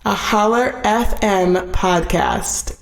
A Holler FM podcast.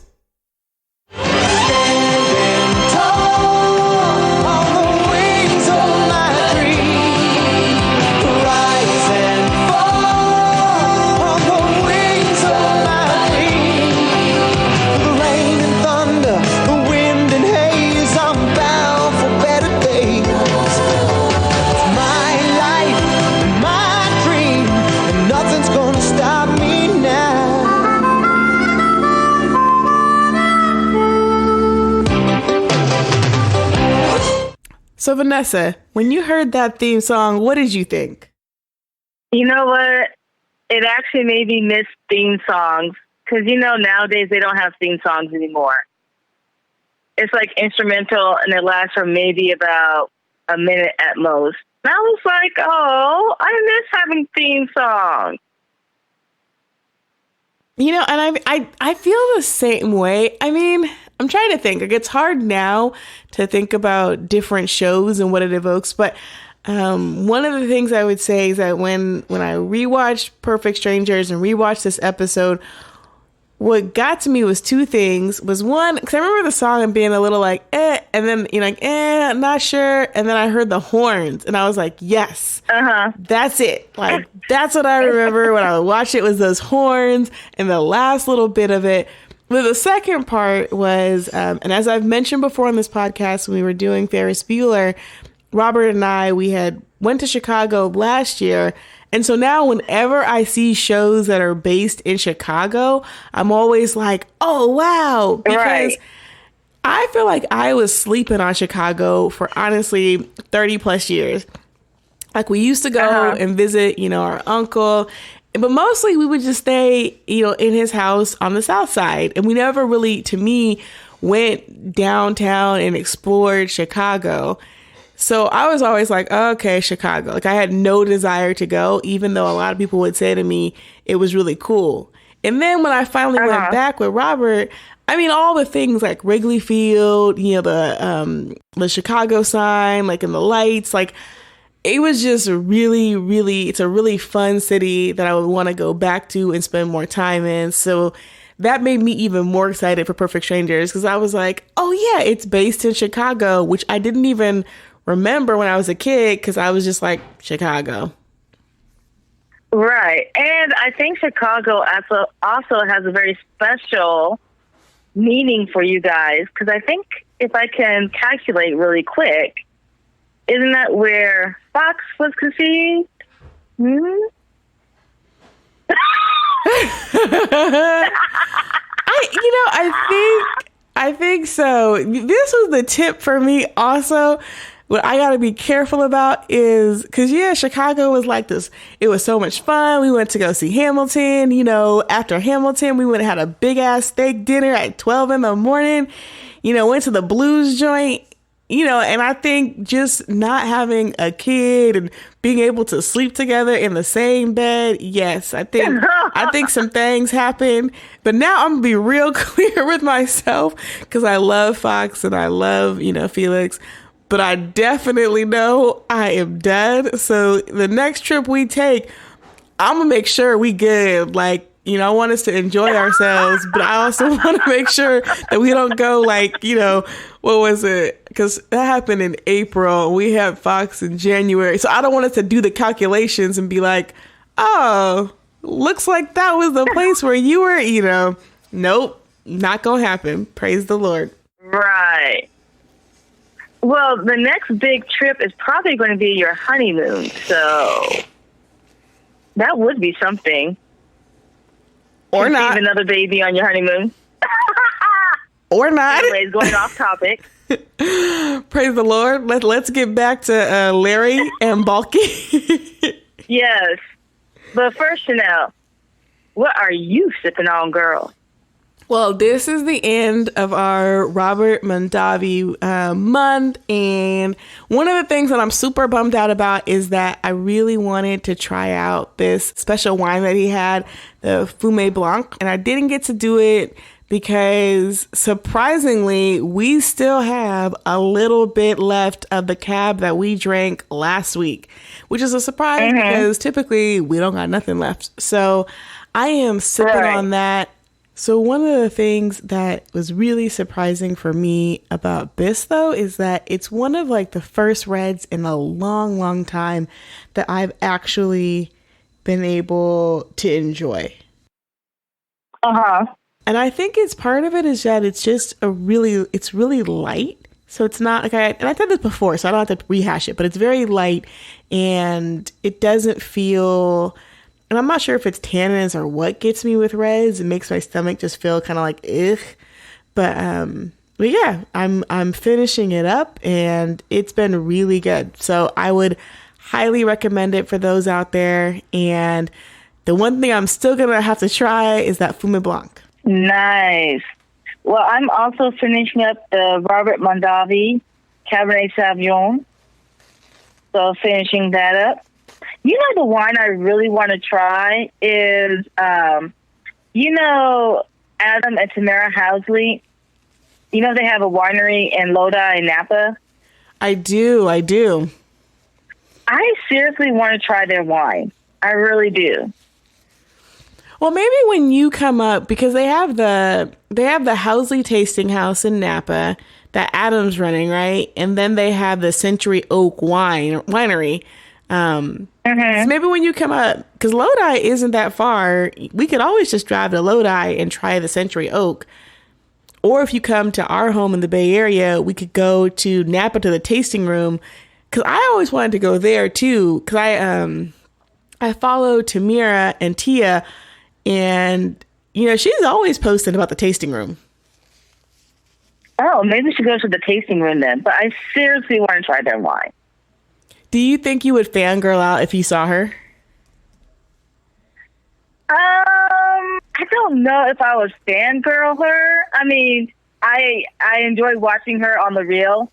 So Vanessa, when you heard that theme song, what did you think? You know what? It actually made me miss theme songs. Because, nowadays they don't have theme songs anymore. It's like instrumental and it lasts for maybe about a minute at most. And I was like, oh, I miss having theme songs. And I feel the same way. I mean, I'm trying to think. Like, it's hard now to think about different shows and what it evokes. But one of the things I would say is that when I rewatched Perfect Strangers and rewatched this episode, what got to me was two things. Was one, because I remember the song and being a little like, and then not sure. And then I heard the horns and I was like, yes, that's it. Like, that's what I remember when I watched it, was those horns and the last little bit of it. But the second part was, and as I've mentioned before on this podcast, when we were doing Ferris Bueller, Robert and I, we had went to Chicago last year. And so now whenever I see shows that are based in Chicago, I'm always like, oh, wow. Because I feel like I was sleeping on Chicago for honestly 30 plus years. Like, we used to go and visit, our uncle. But mostly we would just stay, in his house on the South Side. And we never really, to me, went downtown and explored Chicago. So I was always like, oh, okay, Chicago. Like, I had no desire to go, even though a lot of people would say to me it was really cool. And then when I finally went back with Robert, I mean, all the things like Wrigley Field, the Chicago sign, like, and the lights, like, it was just really, really, it's a really fun city that I would want to go back to and spend more time in. So that made me even more excited for Perfect Strangers, because I was like, oh yeah, it's based in Chicago, which I didn't even remember when I was a kid, because I was just like, Chicago. Right. And I think Chicago also has a very special meaning for you guys, because I think if I can calculate really quick, isn't that where Fox was conceived? I think so. This was the tip for me also. What I got to be careful about is, because, Chicago was like this. It was so much fun. We went to go see Hamilton. After Hamilton, we went and had a big ass steak dinner at 12 in the morning. Went to the blues joint. And I think just not having a kid and being able to sleep together in the same bed. Yes, I think some things happen. But now I'm going to be real clear with myself, because I love Fox and I love, Felix. But I definitely know I am done. So the next trip we take, I'm going to make sure we good. Like, I want us to enjoy ourselves, but I also want to make sure that we don't go like, what was it? Because that happened in April. We had Fox in January. So I don't want us to do the calculations and be like, oh, looks like that was the place where you were, Nope, not going to happen. Praise the Lord. Right. Well, the next big trip is probably going to be your honeymoon. So that would be something. Or not. Conceive another baby on your honeymoon. Or not. Anyways, going off topic. Praise the Lord. Let's get back to Larry and Bulky. Yes. But first, Chanel, what are you sipping on, girl? Well, this is the end of our Robert Mondavi month. And one of the things that I'm super bummed out about is that I really wanted to try out this special wine that he had, the Fumé Blanc. And I didn't get to do it because, surprisingly, we still have a little bit left of the cab that we drank last week, which is a surprise because typically we don't got nothing left. So I am sipping Right. on that. So one of the things that was really surprising for me about this, though, is that it's one of like the first reds in a long, long time that I've actually been able to enjoy. Uh-huh. And I think it's part of it is that it's really light. So it's not like and I said this before, so I don't have to rehash it, but it's very light and it doesn't feel, and I'm not sure if it's tannins or what gets me with reds. It makes my stomach just feel kind of like, ugh. But yeah, I'm finishing it up and it's been really good. So I would highly recommend it for those out there. And the one thing I'm still going to have to try is that Fumé Blanc. Nice. Well, I'm also finishing up the Robert Mondavi Cabernet Sauvignon. So finishing that up. You know, the wine I really want to try is, you know, Adam and Tamara Housley. You know, they have a winery in Lodi, Napa. I do. I seriously want to try their wine. I really do. Well, maybe when you come up, because they have the Housley Tasting House in Napa that Adam's running, right? And then they have the Century Oak Winery. So maybe when you come up, because Lodi isn't that far, we could always just drive to Lodi and try the Century Oak. Or if you come to our home in the Bay Area, we could go to Napa to the tasting room. Because I always wanted to go there too. Because I follow Tamira and Tia. And, you know, she's always posting about the tasting room. Oh, maybe we should go to the tasting room then. But I seriously want to try their wine. Do you think you would fangirl out if you saw her? I don't know if I would fangirl her. I mean, I enjoy watching her on The Real.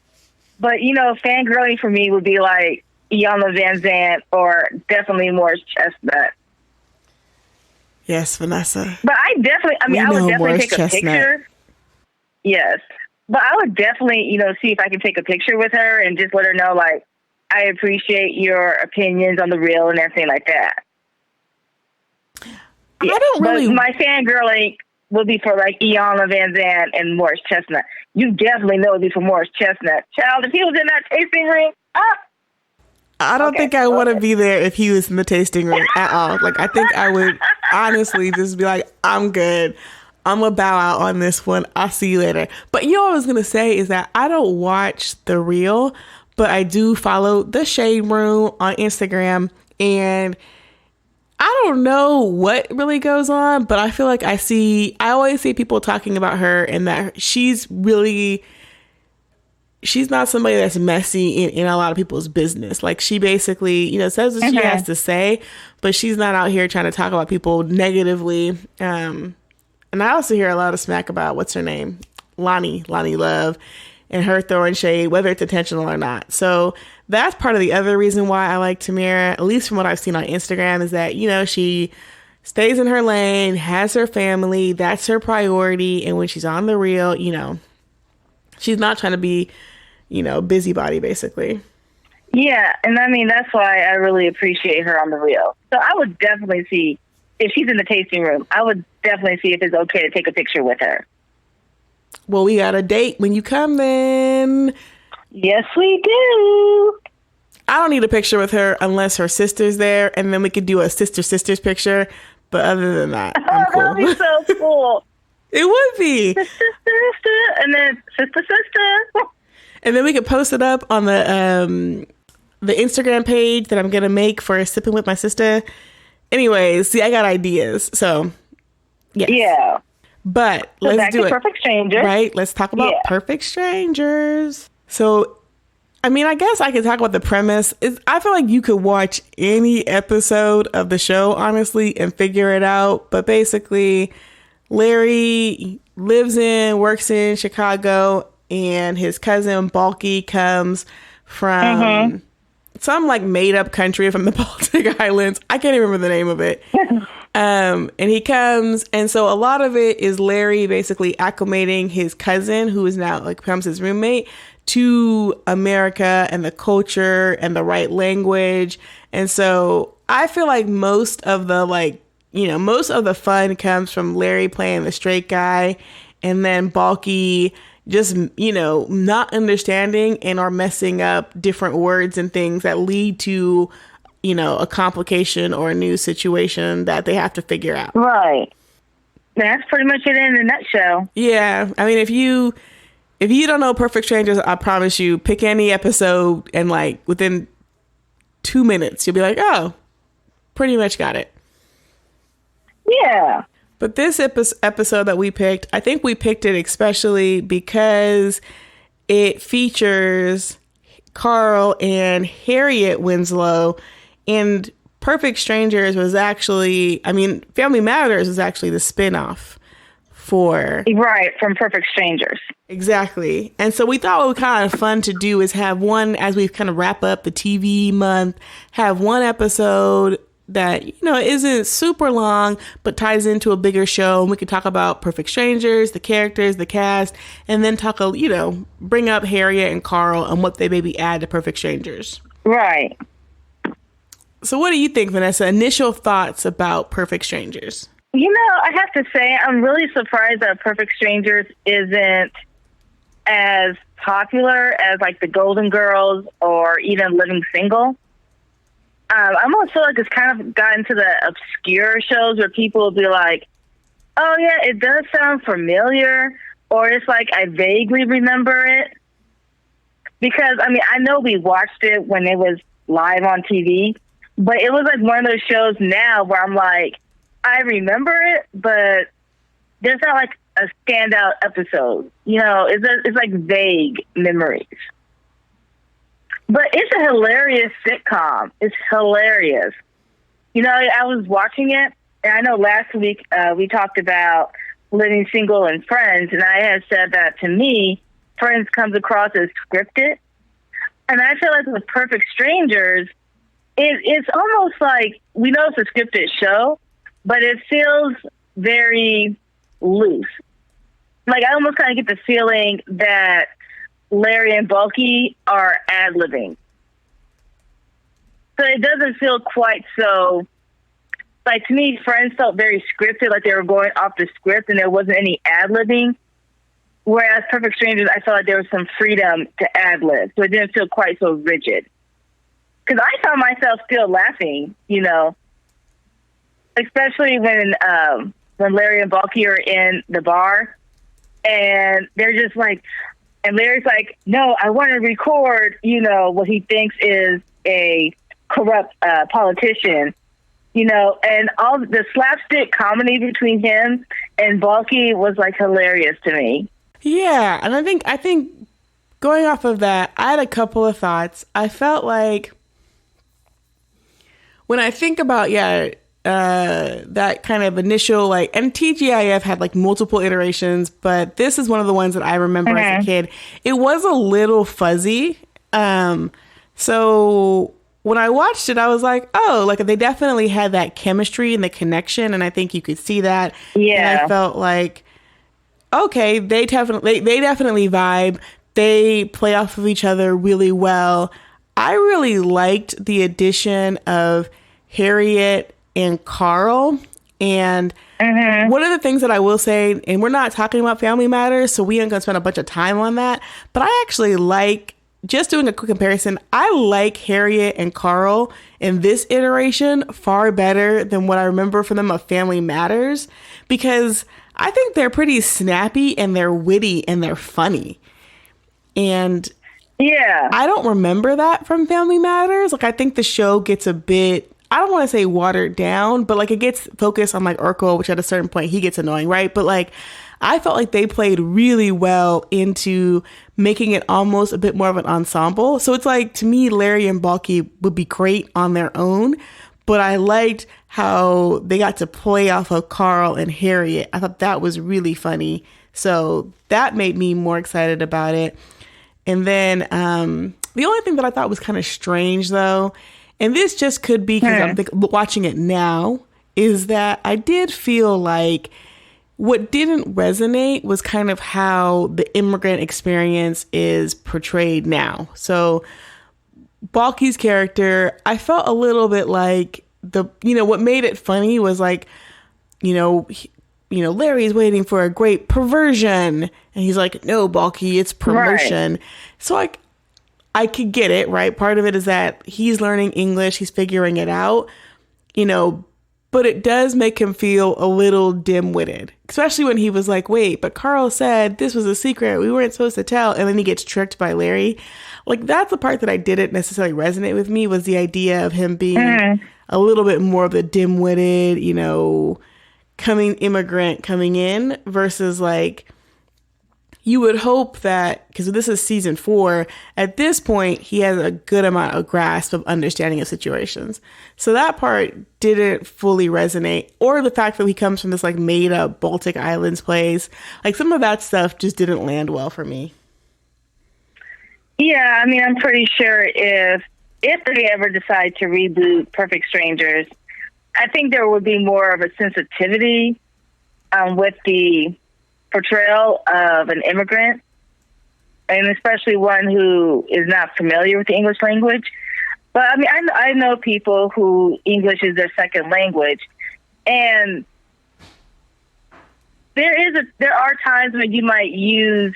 But, you know, fangirling for me would be like Iyanla Vanzant or definitely Morris Chestnut. Yes, Vanessa. But I would definitely take a picture. Yes. But I would definitely, you know, see if I can take a picture with her and just let her know, like, I appreciate your opinions on The Real and everything like that. Yeah. I don't really. But my fangirling would be for, like, Iyanla Vanzant and Morris Chestnut. You definitely know it would be for Morris Chestnut. Child, if he was in that tasting room, I don't think I want to be there if he was in the tasting room at all. Like, I think I would honestly just be like, I'm good. I'm going to bow out on this one. I'll see you later. But you know what I was going to say is that I don't watch The Real, but I do follow The Shade Room on Instagram. And I don't know what really goes on, but I feel like I always see people talking about her and that she's not somebody that's messy in a lot of people's business. Like, she basically, you know, says what she has to say, but she's not out here trying to talk about people negatively. And I also hear a lot of smack about, what's her name? Lonnie Love, and her throwing shade, whether it's intentional or not. So that's part of the other reason why I like Tamira, at least from what I've seen on Instagram, is that, you know, she stays in her lane, has her family, that's her priority. And when she's on The Real, you know, she's not trying to be, you know, busybody, basically. Yeah, and I mean, that's why I really appreciate her on The Real. So I would definitely see, if she's in the tasting room, I would definitely see if it's okay to take a picture with her. Well, we got a date when you come then. Yes, we do. I don't need a picture with her unless her sister's there, and then we could do a sister's picture. But other than that, I'm cool. That would be so cool. It would be. Sister, and then sister. And then we could post it up on the Instagram page that I'm going to make for Sippin with my sister. Anyways, see, I got ideas. So, yes. Yeah. But So let's back do to it. Perfect Strangers. Right? Let's talk about Perfect Strangers. So, I mean, I guess I could talk about the premise. I feel like you could watch any episode of the show, honestly, and figure it out. But basically, Larry works in Chicago, and his cousin Balky comes from some like made up country from the Baltic Islands. I can't even remember the name of it. And he comes, and so a lot of it is Larry basically acclimating his cousin, who is now like becomes his roommate, to America and the culture and the right language. And so I feel like most of the like, most of the fun comes from Larry playing the straight guy, and then Balky just, not understanding and or messing up different words and things that lead to, a complication or a new situation that they have to figure out. Right. That's pretty much it in a nutshell. Yeah. I mean, if you don't know Perfect Strangers, I promise you, pick any episode and like within 2 minutes, you'll be like, oh, pretty much got it. Yeah. But this episode that we picked, I think we picked it especially because it features Carl and Harriet Winslow, and Perfect Strangers was actually, Family Matters was actually the spinoff for... Right, from Perfect Strangers. Exactly. And so we thought what would kind of fun to do is have one, as we kind of wrap up the TV month, have one episode that, isn't super long, but ties into a bigger show. And we could talk about Perfect Strangers, the characters, the cast, and then talk, bring up Harriet and Carl and what they maybe add to Perfect Strangers. Right. So what do you think, Vanessa? Initial thoughts about Perfect Strangers? I have to say, I'm really surprised that Perfect Strangers isn't as popular as like the Golden Girls or even Living Single. I almost feel like it's kind of gotten to the obscure shows where people will be like, oh yeah, it does sound familiar, or it's like I vaguely remember it. Because, I know we watched it when it was live on TV, but it was like one of those shows now where I'm like, I remember it, but there's not like a standout episode. It's like vague memories. But it's a hilarious sitcom. It's hilarious. I was watching it, and I know last week we talked about Living Single and Friends, and I had said that to me, Friends comes across as scripted. And I feel like with Perfect Strangers, it's almost like, we know it's a scripted show, but it feels very loose. Like, I almost kind of get the feeling that Larry and Balky are ad-libbing. So it doesn't feel quite so... Like, to me, Friends felt very scripted, like they were going off the script and there wasn't any ad-libbing. Whereas Perfect Strangers, I felt like there was some freedom to ad-lib, so it didn't feel quite so rigid. Because I found myself still laughing, especially when Larry and Balky are in the bar, and they're just like, and Larry's like, no, I want to record, what he thinks is a corrupt politician, and all the slapstick comedy between him and Balky was like hilarious to me. Yeah, and I think going off of that, I had a couple of thoughts. I felt like when I think about that kind of initial, and TGIF had like multiple iterations, but this is one of the ones that I remember as a kid. It was a little fuzzy. So when I watched it, I was like, oh, like they definitely had that chemistry and the connection. And I think you could see that. Yeah. And I felt like, okay, they definitely vibe. They play off of each other really well. I really liked the addition of Harriet and Carl. And one of the things that I will say, and we're not talking about Family Matters, so we ain't gonna spend a bunch of time on that, but I actually like, just doing a quick comparison, I like Harriet and Carl in this iteration far better than what I remember from them of Family Matters, because I think they're pretty snappy and they're witty and they're funny. And yeah, I don't remember that from Family Matters. Like, I think the show gets a bit, I don't want to say watered down, but like it gets focused on like Urkel, which at a certain point he gets annoying, right? But like, I felt like they played really well into making it almost a bit more of an ensemble. So it's like, to me, Larry and Balky would be great on their own, but I liked how they got to play off of Carl and Harriet. I thought that was really funny. So that made me more excited about it. And then the only thing that I thought was kind of strange, though, and this just could be because I'm watching it now, is that I did feel like what didn't resonate was kind of how the immigrant experience is portrayed now. So Balky's character, I felt a little bit like what made it funny was like Larry's waiting for a great perversion. And he's like, no, Balky, it's promotion. Right. So I could get it, right? Part of it is that he's learning English. He's figuring it out, but it does make him feel a little dim-witted, especially when he was like, wait, but Carl said this was a secret. We weren't supposed to tell. And then he gets tricked by Larry. Like, that's the part that I didn't necessarily resonate with me, was the idea of him being a little bit more of the dim-witted, immigrant coming in, versus like, you would hope that, because this is season 4, at this point, he has a good amount of grasp of understanding of situations. So that part didn't fully resonate. Or the fact that he comes from this like made up Baltic Islands place. Like, some of that stuff just didn't land well for me. Yeah, I mean, I'm pretty sure if they ever decide to reboot Perfect Strangers, I think there would be more of a sensitivity with the portrayal of an immigrant, and especially one who is not familiar with the English language. But I mean, I know people who English is their second language, and there are times when you might use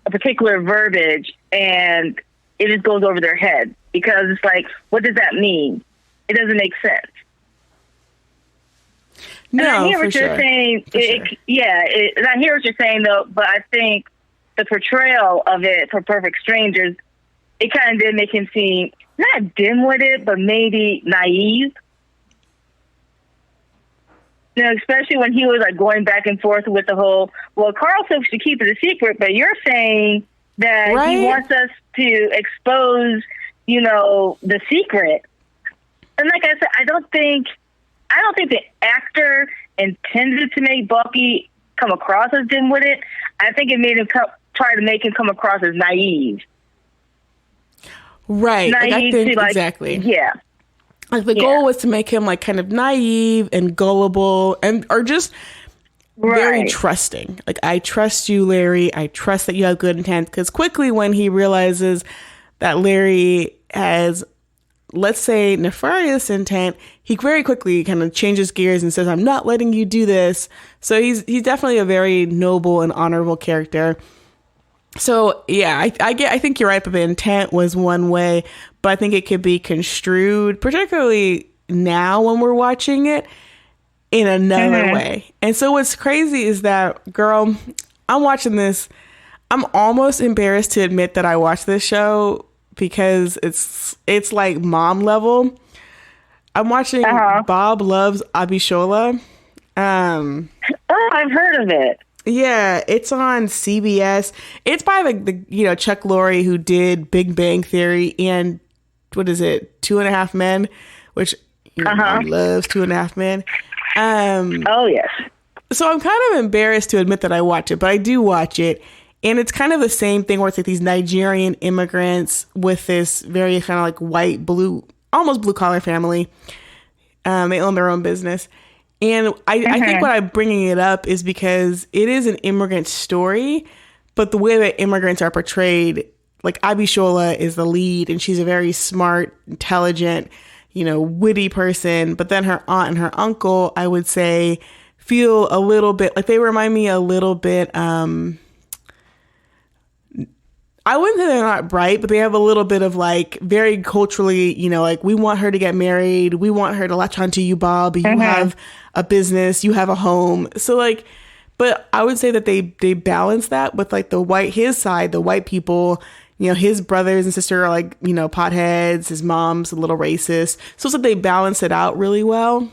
a particular verbiage and it just goes over their head, because it's like, what does that mean? It doesn't make sense. No, and I hear for what you're sure. saying. And I hear what you're saying, though. But I think the portrayal of it for Perfect Strangers, it kind of did make him seem not dim-witted, but maybe naive. Especially when he was like going back and forth with the whole, well, Carl said we should keep it a secret, but you're saying that he wants us to expose, the secret. And like I said, I don't think the actor intended to make Balky come across as dim-witted. I think it made him try to make him come across as naive. Right. Naive exactly. Yeah. Like, the goal was to make him like kind of naive and gullible or just very trusting. Like, I trust you, Larry. I trust that you have good intent. Because quickly when he realizes that Larry has, let's say, nefarious intent, he very quickly kind of changes gears and says, I'm not letting you do this. So he's definitely a very noble and honorable character. So yeah, I think you're right, but the intent was one way, but I think it could be construed, particularly now when we're watching it, in another way. And so what's crazy is that, girl, I'm watching this. I'm almost embarrassed to admit that I watched this show, because it's like mom level. I'm watching Bob Loves Abishola. I've heard of it. Yeah, it's on CBS. It's by the Chuck Lorre, who did Big Bang Theory and what is it, 2.5 Men, which mom loves 2.5 Men. Oh yes. So I'm kind of embarrassed to admit that I watch it, but I do watch it. And it's kind of the same thing where it's like these Nigerian immigrants with this very kind of like white, almost blue collar family. They own their own business. And I think what I'm bringing it up is because it is an immigrant story, but the way that immigrants are portrayed, like Abishola is the lead, and she's a very smart, intelligent, witty person. But then her aunt and her uncle, I would say, feel a little bit like they remind me a little bit. I wouldn't say they're not bright, but they have a little bit of like very culturally, like, we want her to get married. We want her to latch onto you, Bob. You have a business, you have a home. So like, but I would say that they balance that with like his side, the white people, his brothers and sister are like, potheads. His mom's a little racist. So it's like they balance it out really well.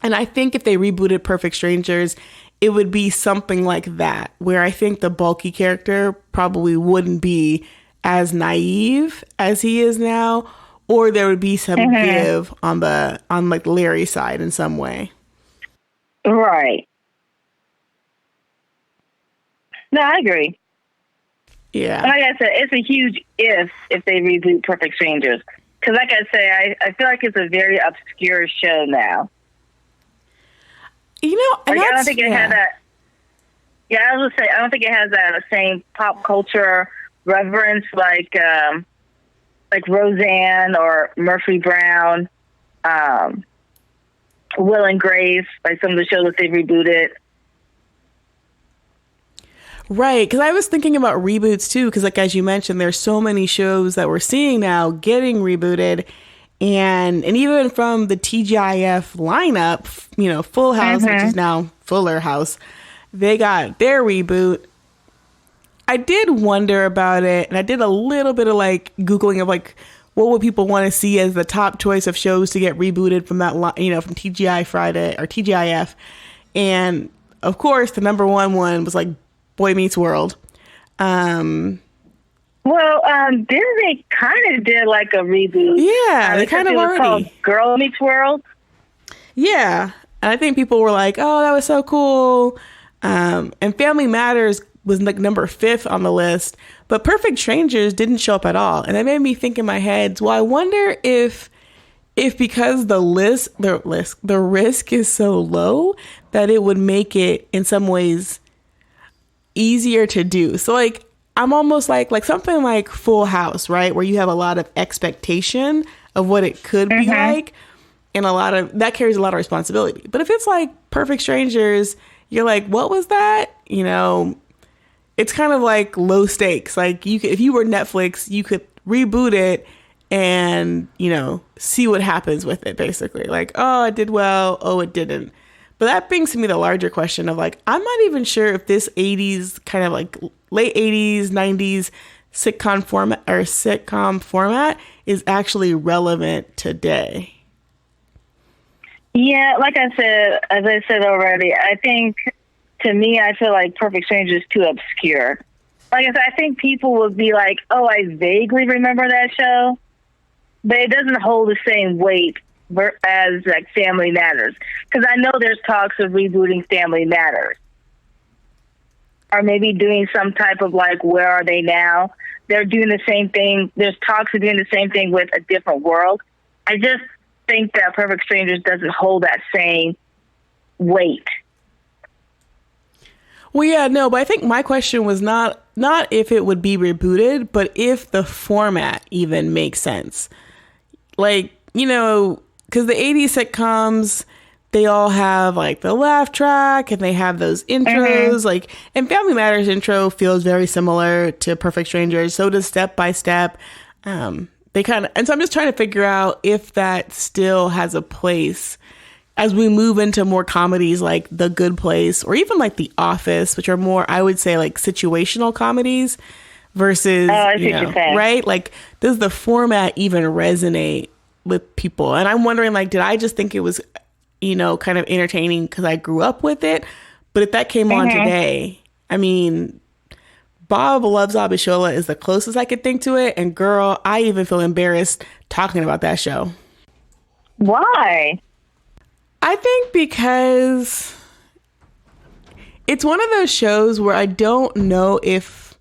And I think if they rebooted Perfect Strangers, it would be something like that, where I think the Balky character probably wouldn't be as naive as he is now, or there would be some give on like Larry's side in some way. Right. No, I agree. Yeah. Like I said, it's a huge if they reboot Perfect Strangers. Because like I say, I feel like it's a very obscure show now. And I don't think it had that. Yeah, I was gonna say, I don't think it has that same pop culture reverence like Roseanne or Murphy Brown. I Will and Grace, like some of the shows that they rebooted. Right, because I was thinking about reboots too, because like as you mentioned, there's so many shows that we're seeing now getting rebooted, and even from the TGIF lineup, you know, Full House, which is now Fuller House, they got their reboot. I did wonder about it, and I did a little bit of like Googling of like what would people want to see as the top choice of shows to get rebooted from that, you know, from TGI Friday or TGIF, and of course the number one was like Boy Meets World. Disney kind of did like a reboot. Yeah, they kind of already. Called Girl Meets World. Yeah, and I think people were like, "Oh, that was so cool." And Family Matters was like number 5 on the list, but Perfect Strangers didn't show up at all, and that made me think in my head. Well, I wonder if because the risk is so low that it would make it in some ways easier to do. So like I'm almost like something like Full House, right, where you have a lot of expectation of what it could be like, and a lot of that carries a lot of responsibility. But if it's like Perfect Strangers, you're like, what was that? You know, it's kind of like low stakes. Like you could, if you were Netflix, you could reboot it and, you know, see what happens with it, basically. Like, oh, it did well, oh, it didn't. But that brings to me the larger question of like, I'm not even sure if this 80s kind of like late 80s, 90s sitcom format is actually relevant today. Yeah, like I said, as I said already, I think to me, I feel like Perfect Strangers is too obscure. Like I said, I think people would be like, oh, I vaguely remember that show, but it doesn't hold the same weight as like Family Matters, because I know there's talks of rebooting Family Matters, or maybe doing some type of like Where Are They Now? They're doing the same thing. There's talks of doing the same thing with A Different World. I just think that Perfect Strangers doesn't hold that same weight. Well, yeah, no, but I think my question was not if it would be rebooted, but if the format even makes sense. Like, you know, because the 80s sitcoms, they all have like the laugh track and they have those intros, like, and Family Matters intro feels very similar to Perfect Strangers. So does Step by Step. They kind of, and so I'm just trying to figure out if that still has a place as we move into more comedies like The Good Place or even like The Office, which are more, I would say, like situational comedies versus, you know, right? Like, does the format even resonate with people? And I'm wondering, like, did I just think it was, you know, kind of entertaining because I grew up with it? But if that came on today, I mean, Bob Loves Abishola is the closest I could think to it. And girl, I even feel embarrassed talking about that show. Why? I think because it's one of those shows where I don't know if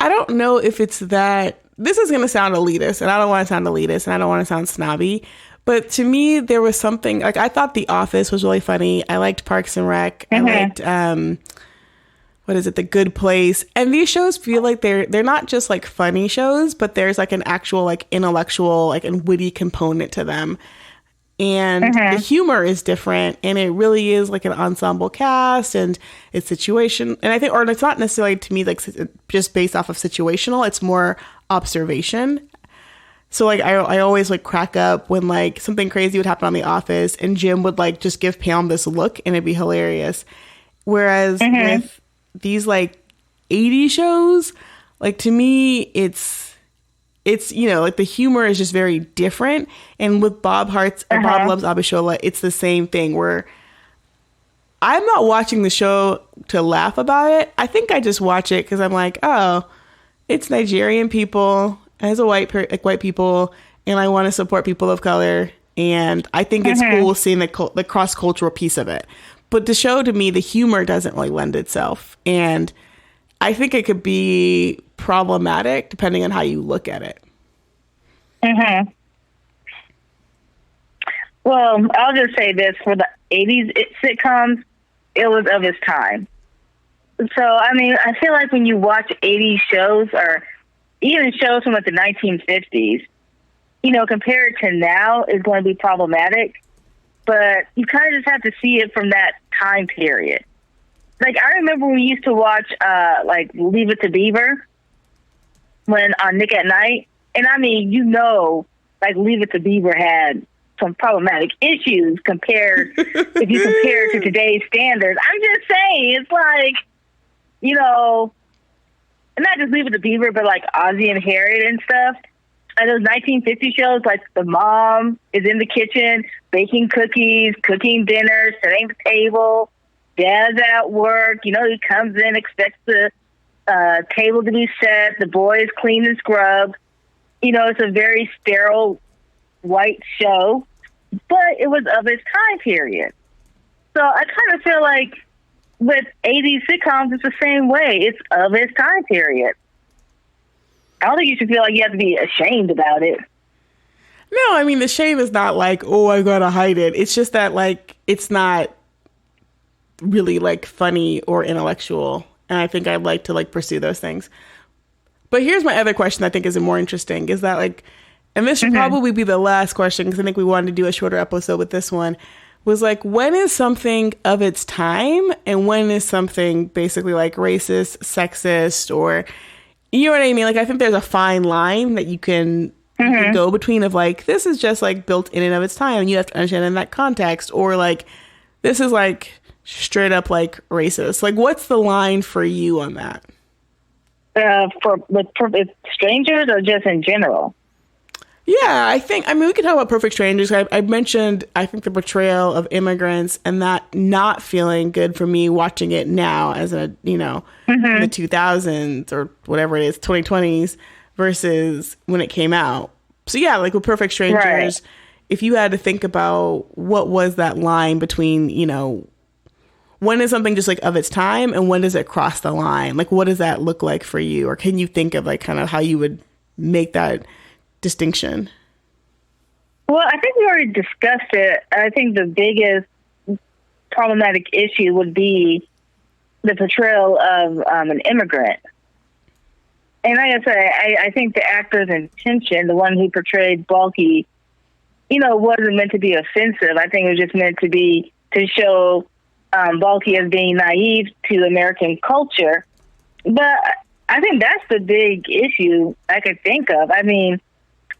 it's that, this is going to sound elitist, and I don't want to sound elitist, and I don't want to sound snobby, but to me, there was something, like, I thought The Office was really funny. I liked Parks and Rec. I liked, The Good Place. And these shows feel like they're not just, like, funny shows, but there's, like, an actual, like, intellectual, like, and witty component to them. And the humor is different, and it really is like an ensemble cast, and it's situation. And I think, or it's not necessarily to me like just based off of situational. It's more observation. So like I always like crack up when like something crazy would happen on The Office, and Jim would like just give Pam this look, and it'd be hilarious. Whereas with these like 80 shows, like to me, it's, you know, like the humor is just very different. And with Bob Loves Abishola, it's the same thing where I'm not watching the show to laugh about it. I think I just watch it because I'm like, oh, it's Nigerian people as a white people, and I want to support people of color. And I think it's cool seeing the cross-cultural piece of it. But the show, to me, the humor doesn't really lend itself. And I think it could be problematic depending on how you look at it. Well, I'll just say this, for the 80s sitcoms, it was of its time. So, I mean, I feel like when you watch 80s shows or even shows from like the 1950s, compared to now is going to be problematic. But you kind of just have to see it from that time period. Like, I remember we used to watch, Leave It to Beaver on Nick at Night. And I mean, Leave It to Beaver had some problematic issues if you compare it to today's standards. I'm just saying, it's like, not just Leave It to Beaver, but like Ozzie and Harriet and stuff. And those 1950 shows, like the mom is in the kitchen baking cookies, cooking dinner, setting the table. Dad's at work. He comes in, expects the table to be set. The boys clean and scrub. It's a very sterile white show, but it was of its time period. So I kind of feel like with 80s sitcoms, it's the same way. It's of its time period. I don't think you should feel like you have to be ashamed about it. No, I mean, the shame is not like, oh, I gotta hide it. It's just that, like, it's not really, like, funny or intellectual. And I think I'd like to, like, pursue those things. But here's my other question I think is more interesting, is that, like, and this should probably be the last question, because I think we wanted to do a shorter episode with this one, was like, when is something of its time and when is something basically like racist, sexist, or, you know what I mean? Like, I think there's a fine line that you can go between of like, this is just like built in and of its time and you have to understand in that context, or like, this is like straight up like racist. Like, what's the line for you on that? For strangers or just in general? Yeah, we could talk about Perfect Strangers. I mentioned, I think, the portrayal of immigrants and that not feeling good for me watching it now as in the 2000s or whatever it is, 2020s versus when it came out. So yeah, like with Perfect Strangers, if you had to think about what was that line between, when is something just like of its time and when does it cross the line? Like, what does that look like for you? Or can you think of like kind of how you would make that distinction? Well, I think we already discussed it. I think the biggest problematic issue would be the portrayal of an immigrant. And like I said, I think the actor's intention, the one who portrayed Balky, wasn't meant to be offensive. I think it was just meant to show Balky as being naive to American culture. But I think that's the big issue I could think of. I mean,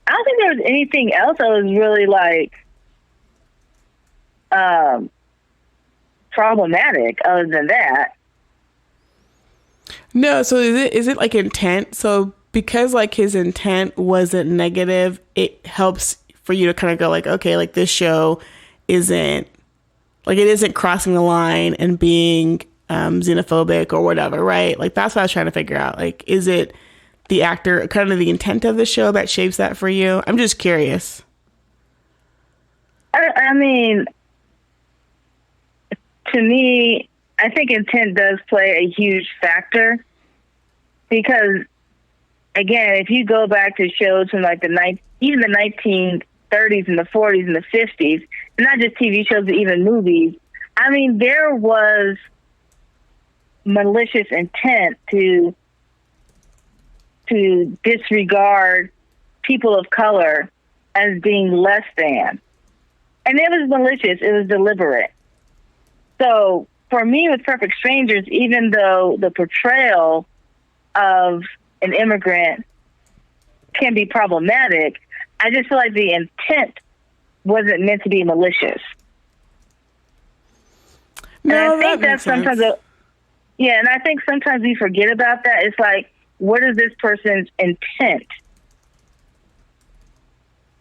I don't think there was anything else that was really like problematic other than that. No, so is it like intent? So because like his intent wasn't negative, it helps for you to kind of go like, okay, like this show isn't crossing the line and being xenophobic or whatever, right? Like that's what I was trying to figure out. Like, is it the actor, kind of the intent of the show that shapes that for you? I'm just curious. I mean, to me, I think intent does play a huge factor because, again, if you go back to shows from like even the 1930s and the 40s and the 50s, and not just TV shows, but even movies, I mean, there was malicious intent to disregard people of color as being less than. And it was malicious. It was deliberate. So for me with Perfect Strangers, even though the portrayal of an immigrant can be problematic, I just feel like the intent wasn't meant to be malicious. No, and I think that's sometimes, and I think sometimes we forget about that. It's like, what is this person's intent?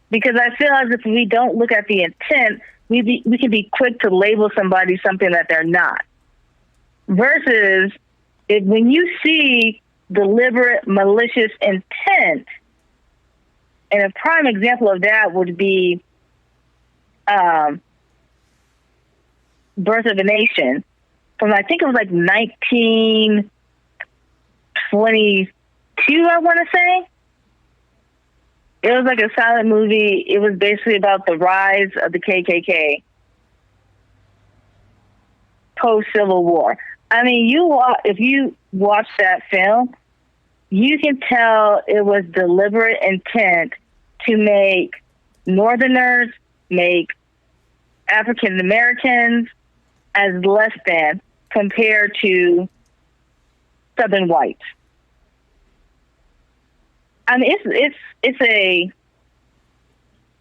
Because I feel as if we don't look at the intent, we can be quick to label somebody something that they're not. Versus when you see deliberate, malicious intent, and a prime example of that would be Birth of a Nation from, I think it was like 1922, I want to say. It was like a silent movie. It was basically about the rise of the KKK post-Civil War. I mean, if you watch that film, you can tell it was deliberate intent to make Northerners, make African Americans as less than compared to Southern whites. I mean,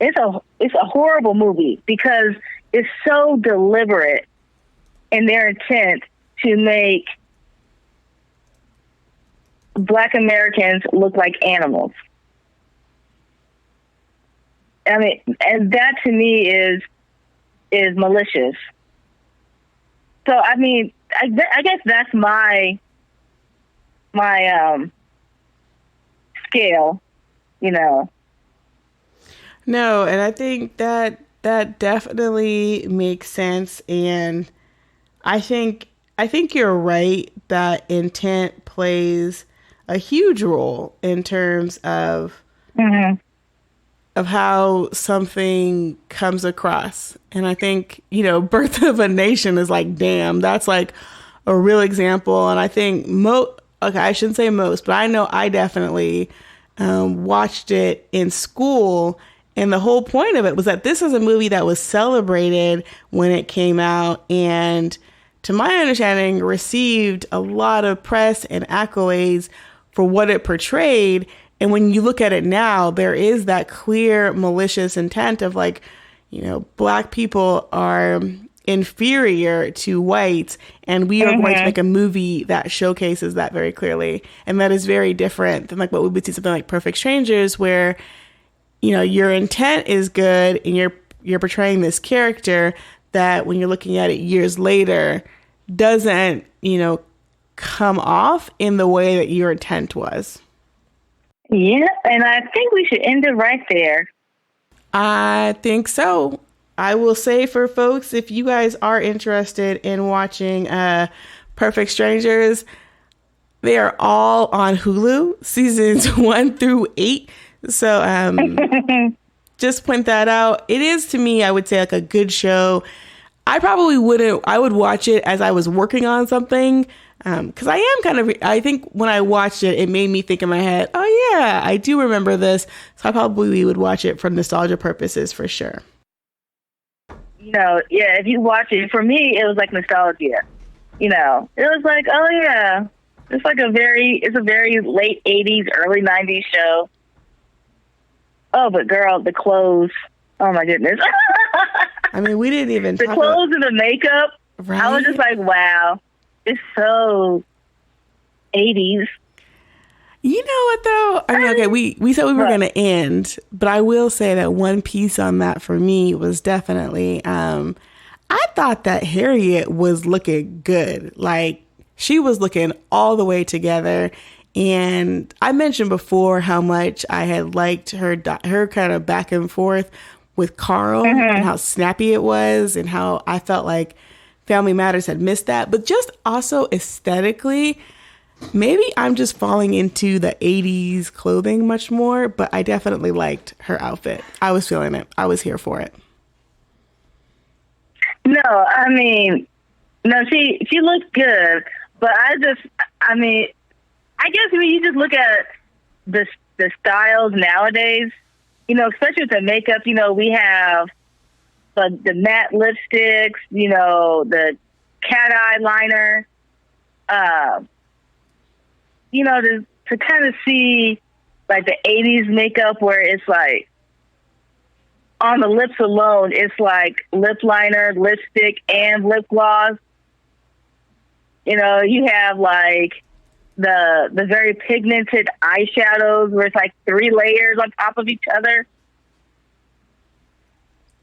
it's a horrible movie because it's so deliberate in their intent to make Black Americans look like animals. I mean, and that to me is malicious. So I mean, I guess that's my scale, you know. No, and I think that definitely makes sense, and I think you're right that intent plays a huge role in terms of of how something comes across. And I think, Birth of a Nation is like, damn, that's like a real example. And I think okay, I shouldn't say most, but I know I definitely watched it in school. And the whole point of it was that this is a movie that was celebrated when it came out, and to my understanding, received a lot of press and accolades for what it portrayed. And when you look at it now, there is that clear malicious intent of like, Black people are inferior to whites, and we are going to make a movie that showcases that very clearly. And that is very different than like what we would see something like Perfect Strangers, where your intent is good and you're portraying this character that when you're looking at it years later doesn't, come off in the way that your intent was. Yeah, and I think we should end it right there. I think so. I will say for folks, if you guys are interested in watching Perfect Strangers, they are all on Hulu, seasons 1 through 8. So just point that out. It is, to me, I would say, like a good show. I would watch it as I was working on something. Because I think when I watched it, it made me think in my head, oh yeah, I do remember this. So I probably would watch it for nostalgia purposes for sure. Yeah, if you watch it, for me, it was like nostalgia. It was like, oh yeah, it's a very late 80s, early 90s show. Oh, but girl, the clothes. Oh my goodness. I mean, we didn't even the clothes and the makeup. Right? I was just like, wow. It's so 80s. You know what, though? I mean, okay, we said we were going to end, but I will say that one piece on that for me was definitely, I thought that Harriet was looking good. Like, she was looking all the way together. And I mentioned before how much I had liked her kind of back and forth with Carl and how snappy it was and how I felt like Family Matters had missed that. But just also aesthetically, maybe I'm just falling into the 80s clothing much more, but I definitely liked her outfit. I was feeling it. I was here for it. No, I mean, she looked good, but I guess when you just look at the styles nowadays, especially with the makeup, we have the matte lipsticks, the cat eye liner, to kind of see like the 80s makeup where it's like on the lips alone, it's like lip liner, lipstick, and lip gloss. You have like the very pigmented eyeshadows where it's like 3 layers on top of each other.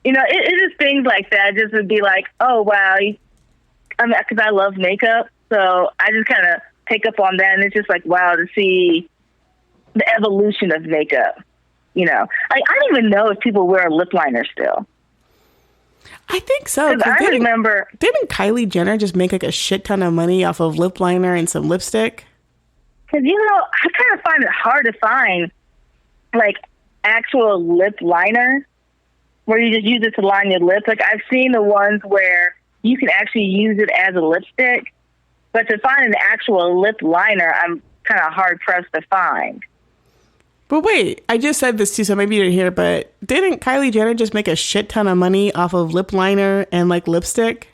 It is things like that. Just would be like, oh wow, because I love makeup, so I just kind of pick up on that, and it's just like wow to see the evolution of makeup. Like I don't even know if people wear a lip liner still. I think so. Because I remember, didn't Kylie Jenner just make like a shit ton of money off of lip liner and some lipstick? Because I kind of find it hard to find like actual lip liner where you just use it to line your lips. Like I've seen the ones where you can actually use it as a lipstick, but to find an actual lip liner, I'm kind of hard pressed to find. But wait, I just said this too, so maybe you didn't hear, but didn't Kylie Jenner just make a shit ton of money off of lip liner and like lipstick?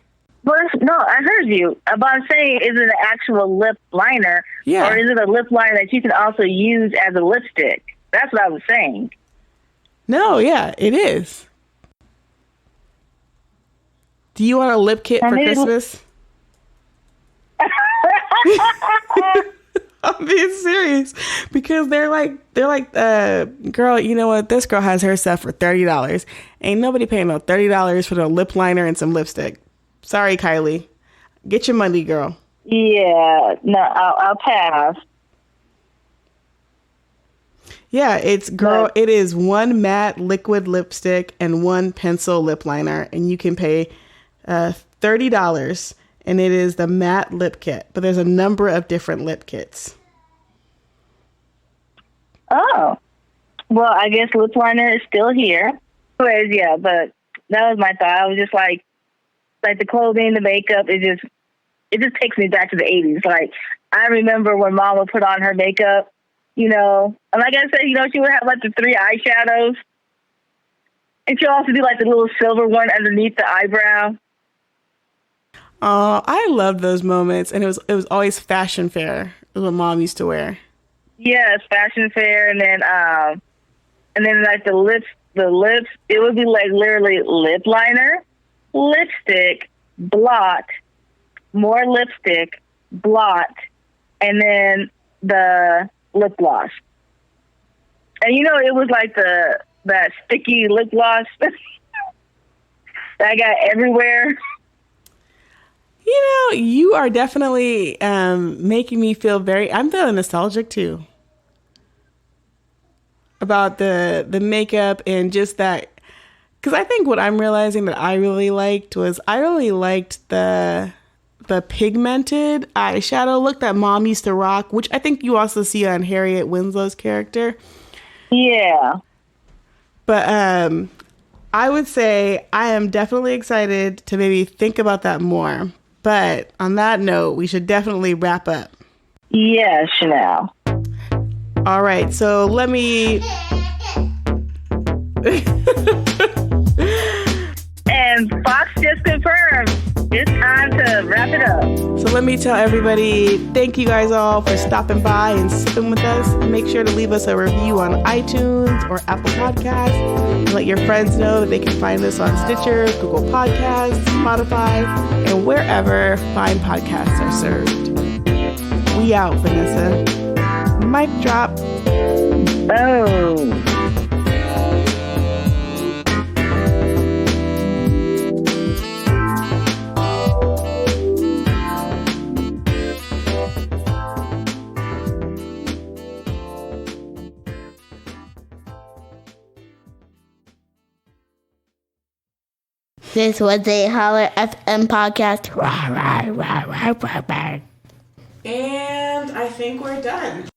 Well, no, I heard you. But I'm saying, is it an actual lip liner? Yeah. Or is it a lip liner that you can also use as a lipstick? That's what I was saying. No, yeah, it is. Do you want a lip kit for Christmas? I'm being serious, because they're like, girl, you know what? This girl has her stuff for $30. Ain't nobody paying no $30 for the lip liner and some lipstick. Sorry, Kylie. Get your money, girl. Yeah, no, I'll pass. Yeah, it is one matte liquid lipstick and one pencil lip liner, and you can pay $30. And it is the matte lip kit, but there's a number of different lip kits. Oh, well, I guess lip liner is still here. Anyways, yeah, but that was my thought. I was just like the clothing, the makeup, it just takes me back to the 80s. Like, I remember when Mom would put on her makeup, you know, and like I said, you know, she would have like the 3 eyeshadows, and she'll also do like the little silver one underneath the eyebrow. Oh, I loved those moments, and it was always fashion fair. It was what Mom used to wear. Yes, fashion fair, and then like the lips, it would be like literally lip liner, lipstick, blot, more lipstick, blot, and then the lip gloss. And you know, it was like that sticky lip gloss that I got everywhere. You know, you are definitely making me feel I'm feeling nostalgic too. About the makeup and just that. Because I think what I'm realizing that I really liked the pigmented eyeshadow look that Mom used to rock, which I think you also see on Harriet Winslow's character. Yeah. But I would say I am definitely excited to maybe think about that more. But on that note, we should definitely wrap up. Yes, Chanel. All right, so let me... And Fox just confirmed it's time to wrap it up. So let me tell everybody, thank you guys all for stopping by and sipping with us. Make sure to leave us a review on iTunes or Apple Podcasts. And let your friends know that they can find us on Stitcher, Google Podcasts, Spotify, and wherever fine podcasts are served. We out, Vanessa. Mic drop. Oh. This was a Holler FM podcast. And I think we're done.